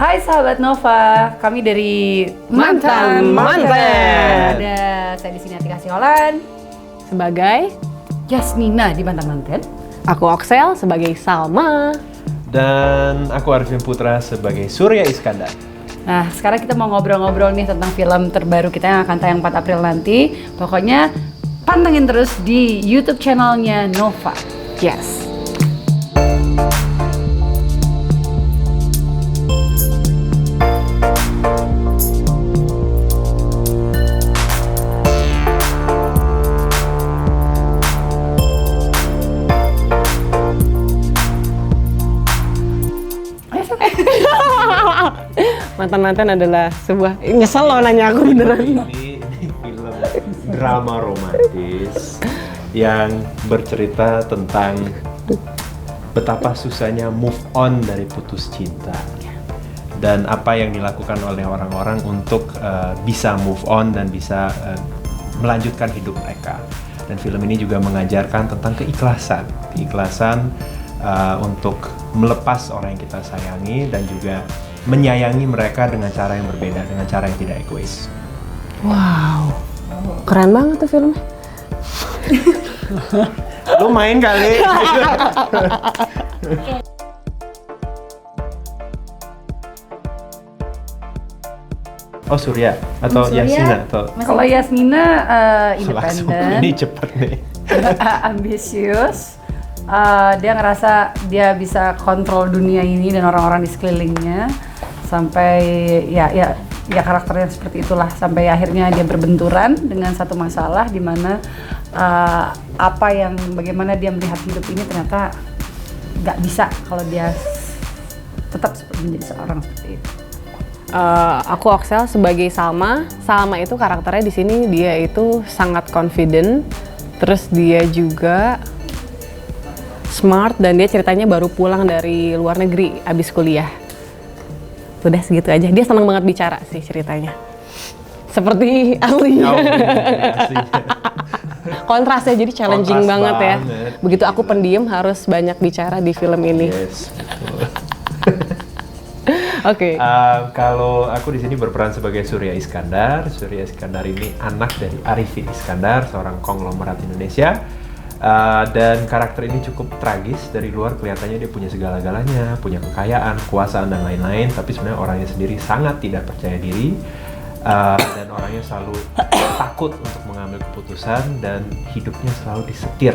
Hai sahabat Nova, kami dari Mantan. Ada saya di sini Atika Siolan Sebagai Yasmina di Mantan. aku Oksel sebagai Salma. Dan aku Arifin Putra sebagai Surya Iskandar. Nah, sekarang kita mau ngobrol-ngobrol nih tentang film terbaru kita yang akan tayang 4 April nanti. Pokoknya pantengin terus di YouTube channelnya Nova. Yes. Mantan-mantan adalah sebuah nyesel loh nanya aku beneran. Ini film drama romantis yang bercerita tentang betapa susahnya move on dari putus cinta dan apa yang dilakukan oleh orang-orang untuk bisa move on dan bisa melanjutkan hidup mereka. Dan film ini juga mengajarkan tentang keikhlasan untuk melepas orang yang kita sayangi dan juga menyayangi mereka dengan cara yang berbeda, dengan cara yang tidak egois. Wow, keren banget tuh filmnya. Lu main kali. Oh Surya atau Surya, Yasmina atau Kalau Yasmina langsung independen, ini cepet nih. ambisius. Dia ngerasa dia bisa kontrol dunia ini dan orang-orang di sekelilingnya sampai ya karakternya seperti itulah sampai akhirnya dia berbenturan dengan satu masalah di mana bagaimana dia melihat hidup ini ternyata nggak bisa kalau dia tetap menjadi seorang seperti itu. Aku Oksel sebagai Salma. Salma itu karakternya di sini dia itu sangat confident, terus dia juga smart dan dia ceritanya baru pulang dari luar negeri abis kuliah. Udah segitu aja. Dia senang banget bicara sih ceritanya. Seperti aslinya. Kontrasnya jadi challenging banget ya. Begitu aku pendiam harus banyak bicara di film ini. Yes. Oke. Kalau aku di sini berperan sebagai Surya Iskandar. Surya Iskandar ini anak dari Arifin Iskandar, seorang konglomerat Indonesia. Dan karakter ini cukup tragis. Dari luar kelihatannya dia punya segala-galanya, punya kekayaan, kekuasaan dan lain-lain, tapi sebenarnya orangnya sendiri sangat tidak percaya diri dan orangnya selalu takut untuk mengambil keputusan dan hidupnya selalu disetir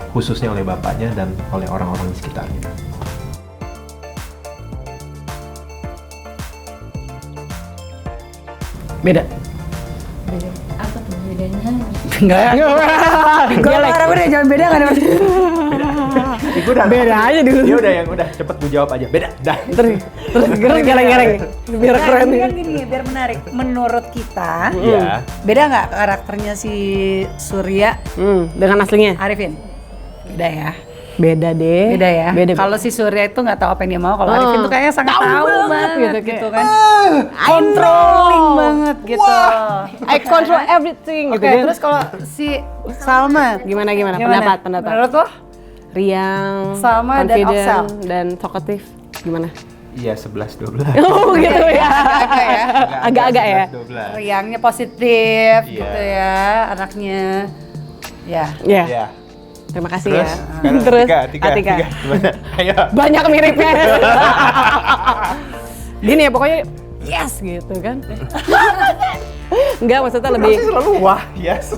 khususnya oleh bapaknya dan oleh orang-orang di sekitarnya. Beda. Apa tuh bedanya? Enggak. Gue larang udah jangan beda nggak ada masalah. Beda aja dulu. Dia udah cepet gue jawab aja. Beda. Dah. Terus gereng-gereng biar keren Ini nih. kan gini, biar menarik. Menurut kita, Iya. beda nggak karakternya si Surya Dengan aslinya? Arifin? Beda ya. Beda deh. Beda ya. Beda. Kalau si Surya itu nggak tahu apa yang dia mau, kalau Arifin tuh kayaknya sangat tahu banget gitu kan. Controlling banget gitu. I control everything Oke, gitu kan. terus kalau si Salma Gimana? gimana? Pendapat. Menurut lo? Riang, Salma dan confident, Oksel. dan talkative. Gimana? Iya 11-12. Oh gitu ya. Agak-agak ya. Agak-agak ya. 11-12. Riangnya positif Iya. gitu ya, anaknya. Ya. Ya. Iya. Terima kasih Terus, ya. sekarang Terus Atika. Gimana? Ayo. banyak miripnya. Gini ya pokoknya yes gitu kan. Enggak, maksudnya lebih Selalu wah, yes.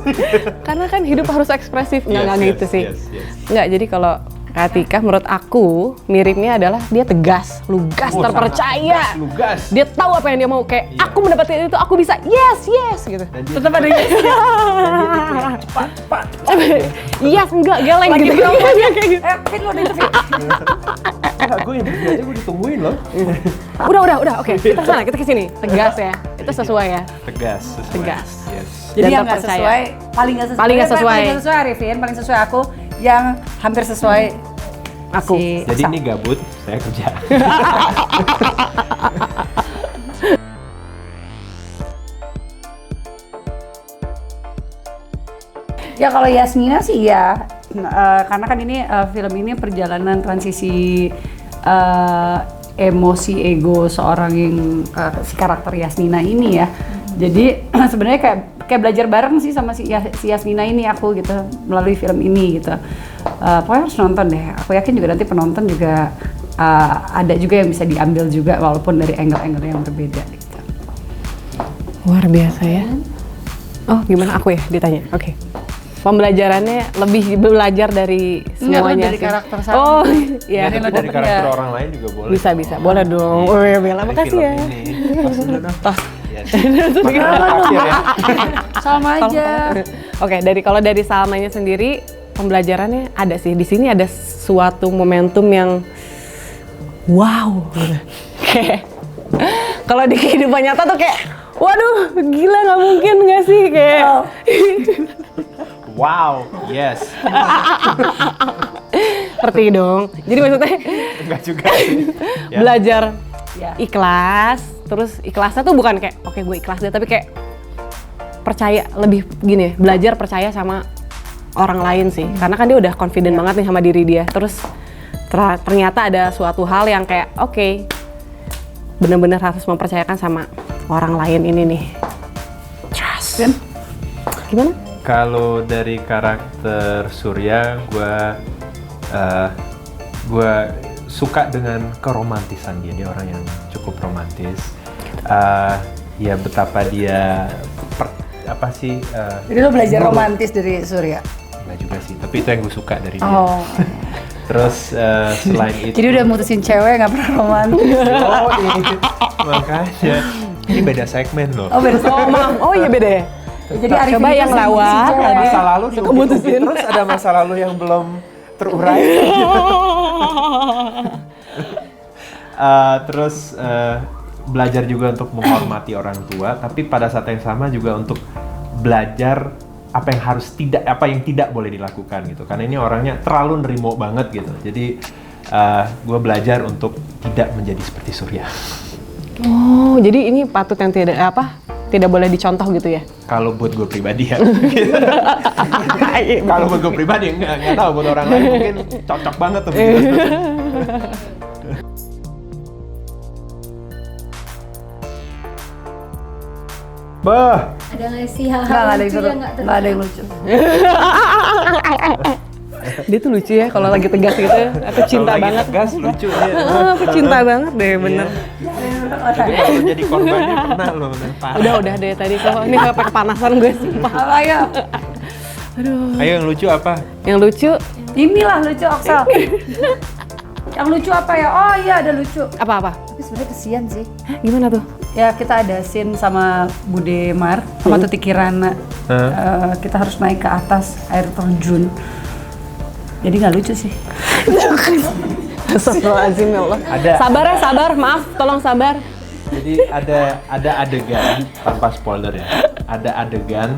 karena kan hidup harus ekspresif. Enggak Yes, gitu sih. yes. Enggak, jadi kalau Atika menurut aku miripnya adalah dia tegas, lugas, Oh, terpercaya. sangat lugas. Dia tahu apa yang dia mau, kayak Iya. aku mendapatkan itu, aku bisa yes gitu. Dan dia Tetap ada yes. cepat. Yes, enggak geleng Lagi gitu. promo. Kayak gitu. Pin lo interview. Gue interview aja gue ditungguin loh. Udah, oke. Kita kesana, kita kesini. Tegas ya, itu sesuai ya. Tegas. Tegas. Yes. Jadi Dan yang nggak terpercaya. sesuai, paling nggak sesuai. Paling nggak sesuai. Paling nggak sesuai Arifin, paling sesuai aku. Yang hampir sesuai Aku. si Jadi Aksa. ini gabut, saya kerja. Ya kalau Yasmina sih ya, karena kan ini film ini perjalanan transisi emosi ego seorang yang si karakter Yasmina ini ya. Jadi sebenarnya kayak belajar bareng sih sama si Yasmina ini aku gitu melalui film ini gitu. Pokoknya harus nonton deh. Aku yakin juga nanti penonton juga ada juga yang bisa diambil juga walaupun dari angle-angle yang berbeda gitu. Luar biasa ya. Oh gimana aku ya ditanya? Oke. Pembelajarannya lebih belajar dari semuanya dari sih. karakter sama. Oh iya. Tapi dari karakter orang lain juga boleh. Bisa. Boleh dong. Oh ya Bella, Dari makasih film ya. ini. Pas dulu dong. Yes. Sama aja. Oke, kalau dari Salmanya sendiri pembelajarannya ada sih. Di sini ada suatu momentum yang wow. Kayak kalau di kehidupan nyata tuh kayak waduh, gila nggak mungkin nggak sih kayak. Wow, yes. Ngerti dong. Jadi maksudnya Enggak juga sih. Ya. belajar Ya. ikhlas, terus ikhlasnya tuh bukan kayak oke gue ikhlas deh, tapi kayak percaya lebih gini, belajar percaya sama orang lain sih. Karena kan dia udah confident banget nih sama diri dia. Terus ternyata ada suatu hal yang kayak oke, bener-bener harus mempercayakan sama orang lain ini nih. Trust. Gimana? Kalau dari karakter Surya, gue suka dengan keromantisan dia. Dia orang yang cukup romantis. Ya betapa dia Jadi lo belajar romantis dari Surya. Enggak juga sih, tapi itu yang gue suka dari dia. Oh. Terus selain itu. Jadi udah mutusin cewek nggak pernah romantis. Oh, makanya ini beda segmen loh. Oh beda. Oh maaf, oh iya beda ya? Jadi Arifin Coba itu yang mutusin lawak, cewek. Masa lalu Kemutusin. terus ada masa lalu yang belum terurai. Terus belajar juga untuk menghormati orang tua, tapi pada saat yang sama juga untuk belajar apa yang tidak boleh dilakukan gitu. Karena ini orangnya terlalu nerimo banget gitu. Jadi gue belajar untuk tidak menjadi seperti Surya. Oh, jadi ini patut yang tidak boleh dicontoh gitu ya? Kalau buat gue pribadi ya. Kalau buat gue pribadi nggak tahu, buat orang lain mungkin cocok banget tuh. Bah, Ada nggak sih hal-hal Nggak ada yang lucu seru. yang Nggak ada yang lucu. Dia tuh lucu ya kalau lagi tegas gitu. Aku cinta kalau lagi banget. tegas lucu dia. Aku cinta banget deh, bener. Jadi kalau jadi korbannya pernah loh, parah. Udah deh tadi kok ini sampai kepanasan gue sumpah. Apa ya? Ayo yang lucu apa? Yang lucu Inilah lucu Oksal. Yang lucu apa ya? Oh iya ada lucu. apa-apa? Tapi sebenarnya kesian sih. Gimana tuh? Ya kita ada scene sama Bude Mar sama Tuti Kirana. Kita harus naik ke atas air terjun. Jadi nggak lucu sih. Astagfirullahaladzim ya Allah. Sabar, maaf, tolong sabar. Jadi ada adegan, tanpa spoiler ya. Ada adegan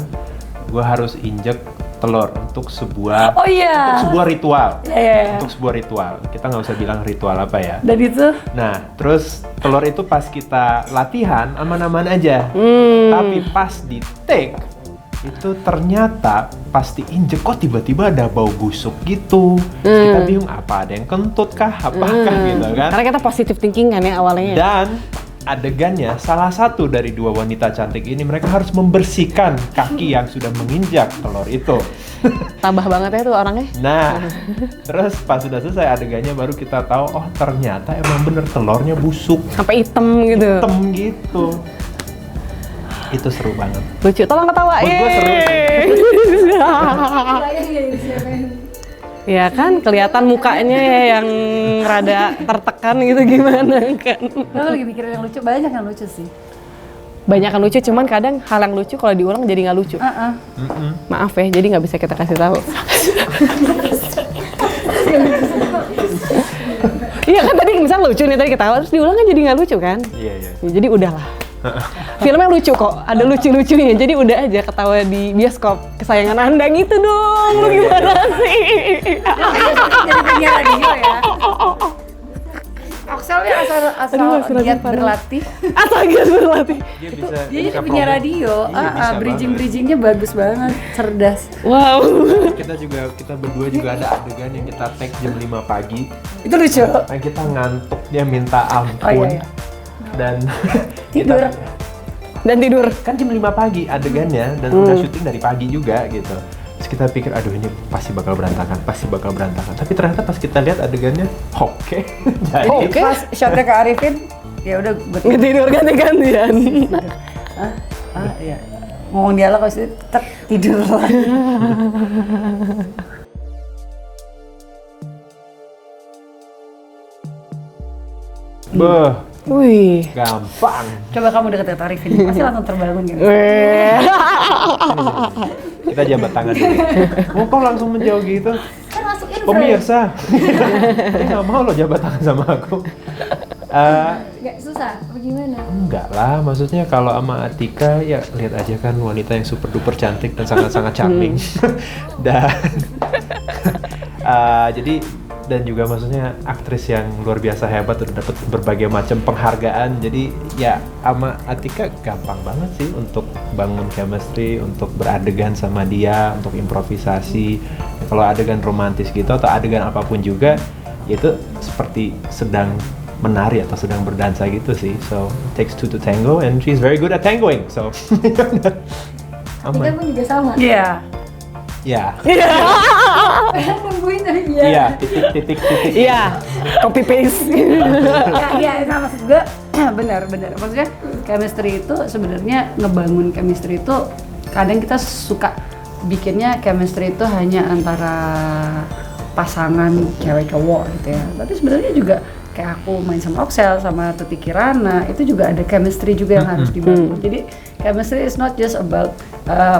gue harus injek telur untuk sebuah Oh iya. untuk sebuah ritual. Iya. Untuk sebuah ritual. Kita nggak usah bilang ritual apa ya. Dan itu Nah, terus telur itu pas kita latihan aman-aman aja. Tapi pas di take itu ternyata pas diinjek kok tiba-tiba ada bau busuk gitu. Kita bingung apa ada yang kentut kah, apakah gitu kan. Karena kita positive thinking kan ya awalnya. Dan adegannya salah satu dari dua wanita cantik ini mereka harus membersihkan kaki yang sudah menginjak telur itu. Tambah banget ya tuh orangnya. Nah, terus pas sudah selesai adegannya baru kita tahu oh ternyata emang bener telurnya busuk, Sampai hitam gitu. hitam gitu. Itu seru banget. Lucu, tolong ketawain. Buat gue seru. Ya kan, kelihatan mukanya ya yang rada tertekan gitu gimana kan. lo lagi mikirin yang lucu, banyak yang lucu sih. Banyak yang lucu, cuman kadang hal yang lucu kalau diulang jadi nggak lucu. Maaf ya, jadi nggak bisa kita kasih tahu. Iya kan tadi misal lucu nih tadi ketawa, terus diulang kan jadi nggak lucu kan? Iya, iya. Ya, jadi udahlah. Filmnya lucu kok, ada lucu-lucunya, jadi udah aja ketawa di bioskop kesayangan Anda gitu dong, lu gimana sih? Jadi penyiar radio ya. Oxelnya asal Aduh, masih giat parah. berlatih. Asal gitu berlatih. Dia bisa Dia jadi bisa penyiar promo. radio. Iya, bisa Bridgingnya bagus banget, cerdas. Wow. Kita berdua juga ada adegan yang kita take jam 5 pagi. Itu lucu. Nah, kita ngantuk, dia minta ampun. Oh, iya. Dan Tidur. Dan tidur. kan jam 5 pagi adegannya dan udah syuting dari pagi juga gitu. Terus kita pikir aduh ini pasti bakal berantakan. Tapi ternyata pas kita lihat adegannya oke. Jadi Oke. Pas shotnya ke Arifin, ya udah gue Tidur ganti-gantian. iya. Ngomong dialog pasti tidur lagi. beh, Wih. gampang. Coba kamu deket-deket Arifin, pasti langsung terbangun gitu. Weh. Kita jabat tangan dulu. Oh, kok langsung menjauh gitu? Kan masuk infrared. Pemirsa, dia nggak mau lo jabat tangan sama aku. Nggak susah, apa gimana? Enggak lah, maksudnya kalau sama Atika ya lihat aja kan wanita yang super duper cantik dan sangat-sangat charming. Dan jadi dan juga maksudnya aktris yang luar biasa hebat udah dapat berbagai macam penghargaan. Jadi ya sama Atika gampang banget sih untuk bangun chemistry, untuk beradegan sama dia, untuk improvisasi. Kalau adegan romantis gitu atau adegan apapun juga itu seperti sedang menari atau sedang berdansa gitu sih. So it takes two to tango and she's very good at tangoing. So Tika aman. pun juga sama. Iya. Ya. Nungguin aja. Iya, titik. Iya. Copy paste. Iya, nah maksud gue benar. Maksudnya chemistry itu sebenarnya ngebangun chemistry itu kadang kita suka bikinnya chemistry itu hanya antara pasangan cewek cowok gitu ya. Tapi sebenarnya juga kayak aku main sama Oxel sama Tuti Kirana itu juga ada chemistry juga yang harus dibangun. Jadi chemistry is not just about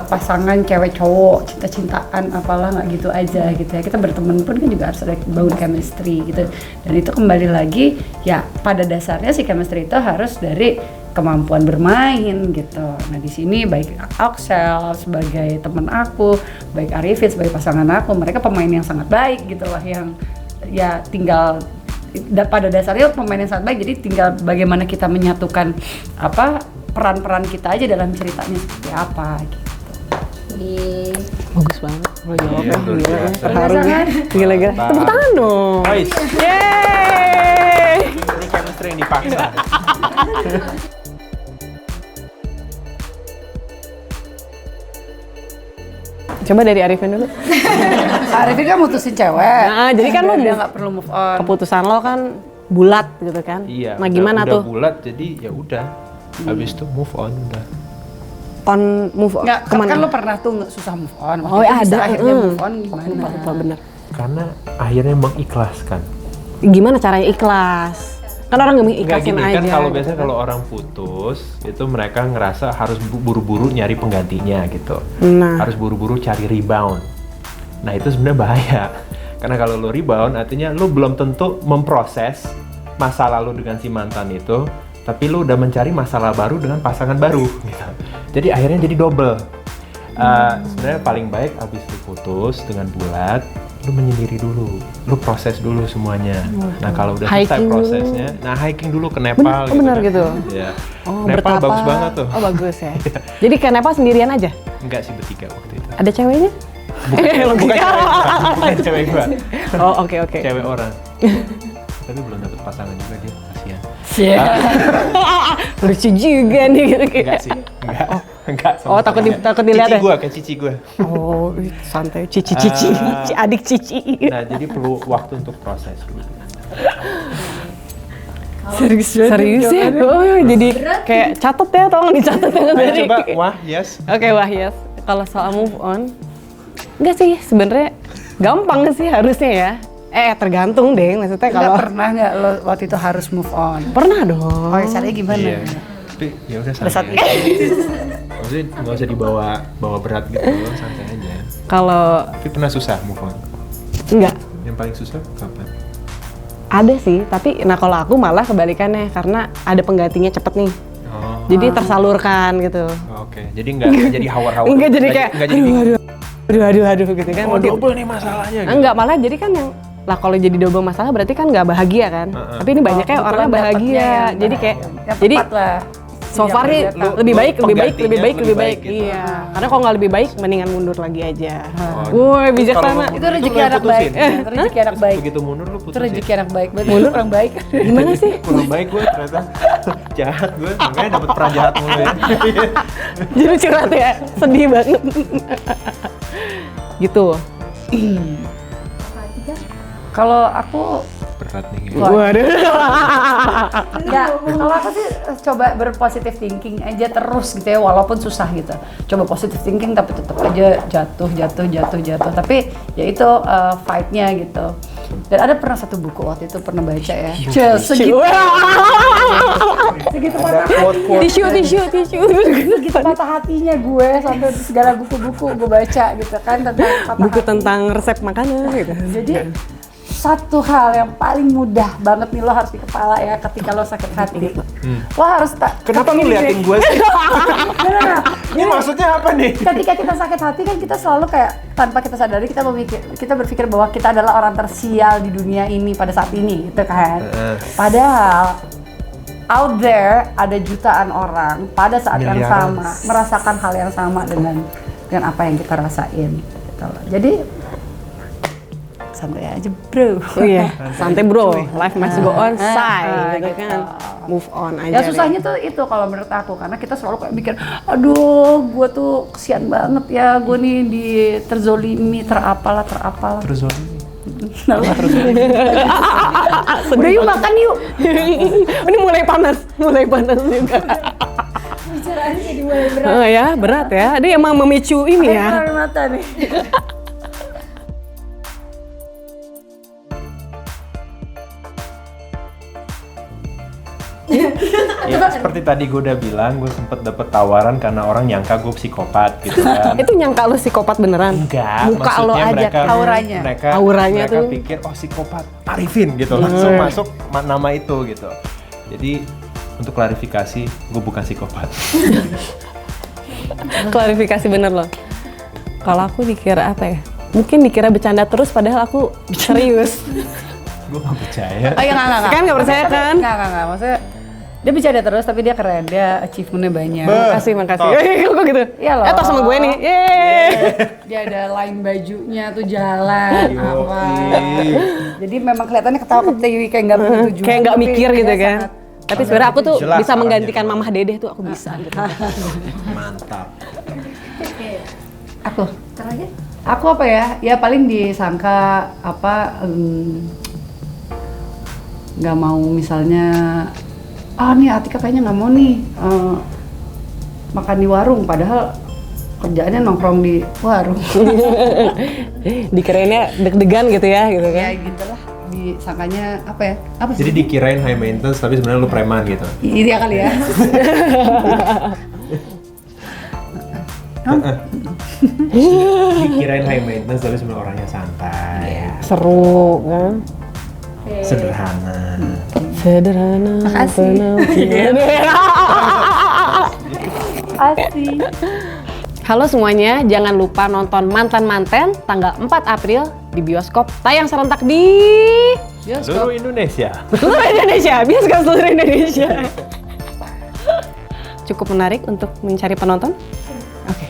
pasangan cewek cowok cinta-cintaan apalah, nggak gitu aja gitu ya. Kita berteman pun kan juga harus ada bangun chemistry gitu. Dan itu kembali lagi ya pada dasarnya si chemistry itu harus dari kemampuan bermain gitu. Nah di sini baik Oxel sebagai teman aku, baik Arifin sebagai pasangan aku, mereka pemain yang sangat baik gitu lah, yang ya tinggal pada dasarnya pemain yang sangat baik, jadi tinggal bagaimana kita menyatukan apa peran-peran kita aja dalam ceritanya seperti apa gitu. Di Bagus banget. Oh Iya, iya, luar gila ya. biasa. Terharu nih. Gila. Tepuk tangan dong. Guys, Yeay. ini chemistry yang dipaksa. Coba dari Arifin dulu. Arifin kan mutusin cewek. Nah, jadi kan lo dia nggak perlu move on. keputusan lo kan bulat gitu kan. Iya. Nah, gimana udah tuh? bulat jadi ya udah. Habis itu move on udah. Move on Nggak, kemana? kan lo pernah tuh nggak susah move on. Waktu Oh, itu ya bisa ada. akhirnya move on gimana? Lupa bener. Karena akhirnya mengikhlaskan. Gimana caranya ikhlas? Kan orang nggak Enggak mengikhlaskan gini aja. kan, kalau gitu biasanya kalau orang putus itu mereka ngerasa harus buru-buru nyari penggantinya gitu. Nah. Harus buru-buru cari rebound. Nah itu sebenarnya bahaya. Karena kalau lo rebound artinya lo belum tentu memproses masa lalu dengan si mantan itu, tapi lo udah mencari masalah baru dengan pasangan baru gitu. Jadi akhirnya jadi double. Sebenarnya paling baik abis lo putus dengan bulat, lu menyendiri dulu, lu proses dulu semuanya. Nah kalau udah selesai Hiking prosesnya, nah hiking dulu ke Nepal. Bener gitu? Iya. Oh, Nepal bertapa. bagus banget tuh. Oh, bagus ya. Jadi ke Nepal sendirian aja? Enggak sih, bertiga waktu itu. Ada ceweknya? Bukan cewek gua, bukan cewek gua. Oh, oke. Cewek orang. Tapi belum dapet pasangan juga dia, kasihan. Lucu juga nih gitu kayak. Enggak sih, enggak. Oh, takut dilihat cici ya? gua, kayak cici gua. Oh, santai. Cici. Adik cici. Nah jadi perlu waktu untuk proses dulu. Serius ya? Oh, jadi kayak catet ya, tolong dicatat ya. Ayo coba, wah, yes. Oke, wah yes. Kalau soal move on, enggak sih sebenarnya gampang sih harusnya ya. Tergantung deh, maksudnya kalau Pernah nggak lo waktu itu harus move on? pernah dong. Oh, caranya gimana? Iya. Tapi ya udah Pada saat santai aja. Maksudnya nggak usah dibawa berat gitu, santai aja. Kalau Tapi pernah susah move on? enggak Yang paling susah kapan? ada sih, tapi nah kalau aku malah kebalikannya karena ada penggantinya cepet nih. Oh, Jadi tersalurkan gitu. oke. Jadi nggak jadi hawar-hawar. Enggak jadi kayak nggak jadi aduh gitu kan. oh Gitu. double nih masalahnya. Gitu. Enggak, malah jadi kan yang Lah kalau jadi double masalah berarti kan nggak bahagia kan? Tapi ini banyaknya orangnya kebetulan bahagia. dapetnya yang Jadi kayak yang jadi tepat lah. so Yang far nih beda tahu. lebih baik, lebih baik, lebih baik, lebih baik. gitu. Iya. Karena kalau nggak lebih baik, mendingan mundur lagi aja. Oh. Woi, bijaksana. Itu rezeki anak baik. Itu rezeki anak baik. Begitu mundur lu Itu putusin. rezeki anak baik. Berarti orang baik. Gimana sih? Kurang baik gue ternyata. Jahat gue, makanya dapet peran jahat mulu ya. Jadi curhat ya, sedih banget. Gitu. Kalau aku Berat nih. Waduh. ya, kalau aku sih coba berpositif thinking aja terus gitu ya, walaupun susah gitu. Coba positive thinking tapi tetap aja jatuh. Tapi ya itu fight-nya gitu. Dan ada pernah satu buku waktu itu pernah baca ya. Segitu patah Tisu. segitu patah hatinya gue sampai segala buku-buku gue baca gitu kan tentang patah Buku hati. tentang resep makanan gitu. Jadi satu hal yang paling mudah banget nih lo harus di kepala ya ketika lo sakit hati. Lo harus Kenapa lu liatin gue sih? Ini maksudnya apa nih? Ketika kita sakit hati kan kita selalu kayak tanpa kita sadari kita berpikir bahwa kita adalah orang tersial di dunia ini pada saat ini gitu kan. Padahal out there ada jutaan orang pada saat yang Miliaran. sama merasakan hal yang sama dengan apa yang kita rasain gitu loh. Jadi santai aja bro. Iya, santai bro. Life must go on, say gitu gitu. kan. Move on aja. Ya susahnya tuh itu kalau menurut aku karena kita selalu kayak mikir, aduh, gue tuh kesian banget ya, gue nih terzolimi, terapalah. Terus Udah yuk makan yuk. Ini mulai panas juga. Bicaraannya jadi mulai berat. Oh ya, berat ya. Dia emang memicu ini ya. Air mata nih. Ya seperti tadi gue udah bilang, gue sempet dapet tawaran karena orang nyangka gue psikopat gitu kan. Itu nyangka lu psikopat beneran? Enggak, Muka lo maksudnya aja, mereka, auranya. Auranya mereka tuh. pikir, oh psikopat, Arifin gitu, langsung masuk nama itu gitu. Jadi untuk klarifikasi, gue bukan psikopat. Klarifikasi bener loh. Kalau aku dikira apa ya? Mungkin dikira bercanda terus padahal aku serius. Gue gak percaya. Oh iya nggak. Kan nggak percaya kan? Nggak. Maksudnya dia bercanda terus tapi dia keren, dia achievementnya banyak. Makasih. Top. Kok gitu? Iya loh. Tos sama gue nih. Yeay. Dia ada line bajunya tuh jalan apa. Yoi. Jadi memang kelihatannya ketawa-ketiwi kayak nggak punya tujuan. Kayak nggak tapi mikir dia gitu kan. sangat- Tapi sebenarnya aku tuh Jelas bisa orangnya. menggantikan mamah dedeh tuh aku bisa gitu. Mantap. Aku Terakhir? Aku apa ya? Ya paling disangka apa nggak mau misalnya nih Atika kayaknya nggak mau nih makan di warung padahal kerjaannya nongkrong di warung. Dikirainnya deg-degan gitu ya gitu kan. Ya gitulah disangkanya apa ya? Apa sih? Jadi dikirain high maintenance tapi sebenarnya lu preman gitu. Iya kali ya. Dikirain high maintenance tapi sebenarnya orangnya santai, Seru kan. sederhana. Sederhana. Makasih. penampilan. Asik. Halo semuanya, jangan lupa nonton Mantan-Manten tanggal 4 April di bioskop tayang serentak di Seluruh Indonesia. seluruh Indonesia, bioskop seluruh Indonesia. Cukup menarik untuk mencari penonton. Oke.